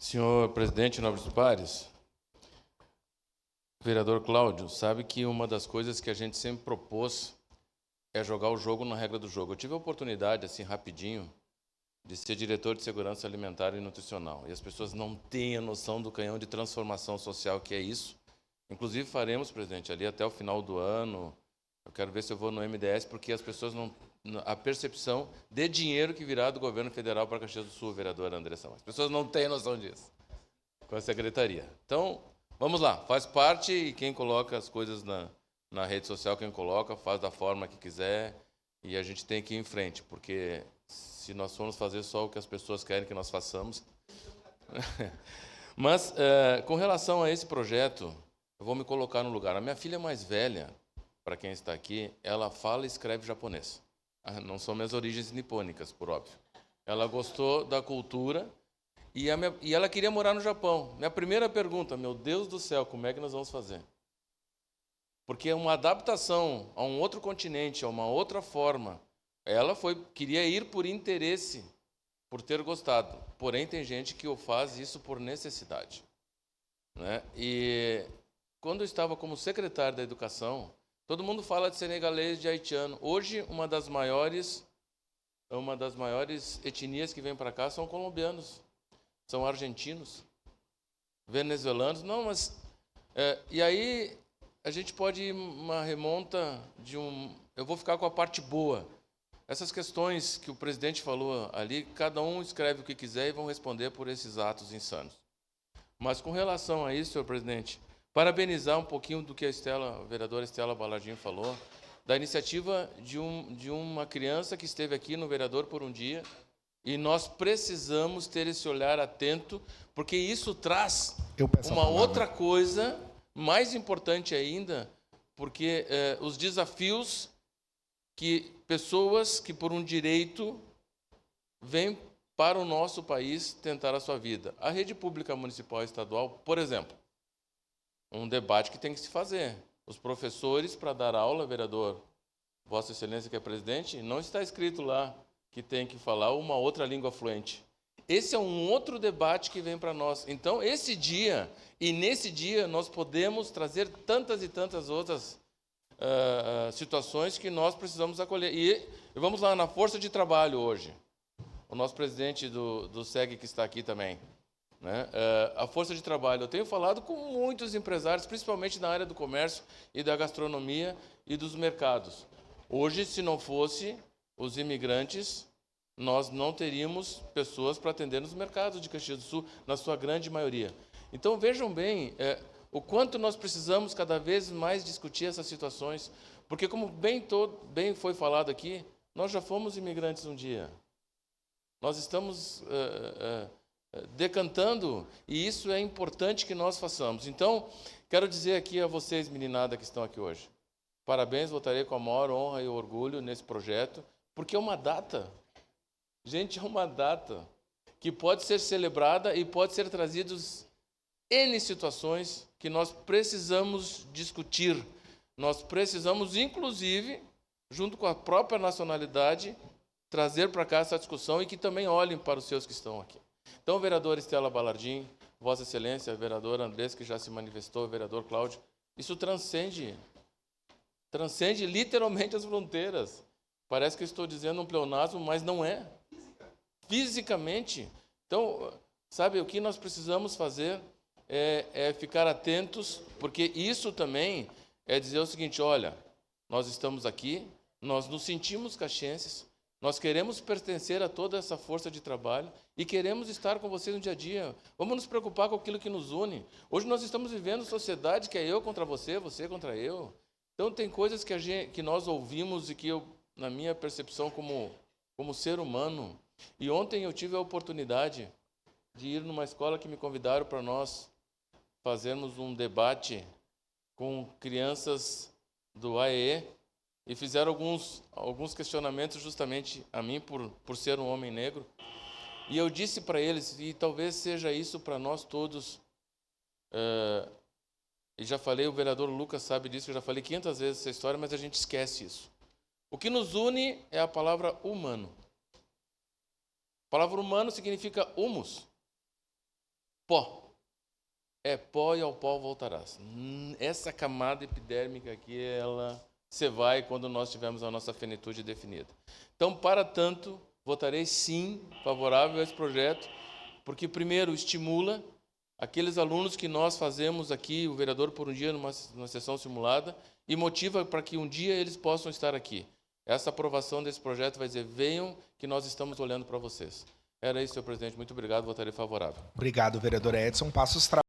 Senhor presidente, nobres pares, vereador Cláudio, sabe que uma das coisas que a gente sempre propôs é jogar o jogo na regra do jogo. Eu tive a oportunidade, assim, rapidinho, de ser diretor de segurança alimentar e nutricional. E as pessoas não têm a noção do canhão de transformação social que é isso. Inclusive faremos, presidente, ali até o final do ano. Eu quero ver se eu vou no MDS, porque as pessoas não... A percepção de dinheiro que virá do governo federal para Caxias do Sul, vereadora Andressa. As pessoas não têm noção disso com a secretaria. Então, vamos lá. Faz parte e quem coloca as coisas na rede social, quem coloca, faz da forma que quiser. E a gente tem que ir em frente, porque se nós formos fazer só o que as pessoas querem que nós façamos... Mas, com relação a esse projeto, eu vou me colocar no lugar. A minha filha mais velha, para quem está aqui, ela fala e escreve japonês. Não são minhas origens nipônicas, por óbvio. Ela gostou da cultura e ela queria morar no Japão. Minha primeira pergunta, meu Deus do céu, como é que nós vamos fazer? Porque é uma adaptação a um outro continente, a uma outra forma. Ela queria ir por interesse, por ter gostado. Porém, tem gente que faz isso por necessidade, né? E quando eu estava como secretário da Educação, todo mundo fala de senegalês, de haitiano. Hoje, uma das maiores etnias que vem para cá são colombianos, são argentinos, venezuelanos. Não, mas... e aí, a gente pode ir uma remonta de Eu vou ficar com a parte boa. Essas questões que o presidente falou ali, cada um escreve o que quiser e vão responder por esses atos insanos. Mas com relação a isso, senhor presidente, parabenizar um pouquinho do que a vereadora Estela Balardim falou, da iniciativa de uma criança que esteve aqui no vereador por um dia, e nós precisamos ter esse olhar atento, porque isso traz uma outra coisa, mais importante ainda, porque os desafios que pessoas que por um direito vêm para o nosso país tentar a sua vida. A rede pública municipal e estadual, por exemplo, um debate que tem que se fazer. Os professores, para dar aula, vereador, Vossa Excelência que é presidente, não está escrito lá que tem que falar uma outra língua fluente. Esse é um outro debate que vem para nós. Então, nesse dia, nós podemos trazer tantas e tantas outras situações que nós precisamos acolher. E vamos lá, na força de trabalho hoje. O nosso presidente do SEG que está aqui também, né? A força de trabalho. Eu tenho falado com muitos empresários, principalmente na área do comércio e da gastronomia e dos mercados. Hoje, se não fosse os imigrantes, nós não teríamos pessoas para atender nos mercados de Caxias do Sul, na sua grande maioria. Então, vejam bem o quanto nós precisamos cada vez mais discutir essas situações, porque, como bem foi falado aqui, nós já fomos imigrantes um dia. Nós estamos decantando, e isso é importante que nós façamos. Então, quero dizer aqui a vocês, meninada, que estão aqui hoje, parabéns, votarei com a maior honra e orgulho nesse projeto, porque é uma data. Gente, é uma data que pode ser celebrada e pode ser trazidos N situações que nós precisamos discutir. Nós precisamos, inclusive, junto com a própria nacionalidade, trazer para cá essa discussão e que também olhem para os seus que estão aqui. Então, vereadora Estela Balardim, Vossa Excelência, vereador Andrés, que já se manifestou, vereador Cláudio, isso transcende literalmente as fronteiras. Parece que eu estou dizendo um pleonasmo, mas não é. Fisicamente. Então, sabe, o que nós precisamos fazer é ficar atentos, porque isso também é dizer o seguinte: olha, nós estamos aqui, nós nos sentimos caxienses, nós queremos pertencer a toda essa força de trabalho e queremos estar com vocês no dia a dia. Vamos nos preocupar com aquilo que nos une. Hoje nós estamos vivendo sociedade que é eu contra você, você contra eu. Então, tem coisas que nós ouvimos e que eu, na minha percepção como ser humano... E ontem eu tive a oportunidade de ir numa escola que me convidaram para nós fazermos um debate com crianças do AEE e fizeram alguns questionamentos justamente a mim por ser um homem negro. E eu disse para eles, e talvez seja isso para nós todos, e já falei, o vereador Lucas sabe disso, eu já falei 500 vezes essa história, mas a gente esquece isso. O que nos une é a palavra humano. A palavra humano significa humus. Pó. É pó e ao pó voltarás. Essa camada epidérmica aqui, ela se vai quando nós tivermos a nossa finitude definida. Então, para tanto, votarei sim favorável a esse projeto, porque, primeiro, estimula aqueles alunos que nós fazemos aqui, o vereador por um dia, numa sessão simulada, e motiva para que um dia eles possam estar aqui. Essa aprovação desse projeto vai dizer, venham que nós estamos olhando para vocês. Era isso, senhor presidente. Muito obrigado, votarei favorável. Obrigado, vereador Edson. Passo os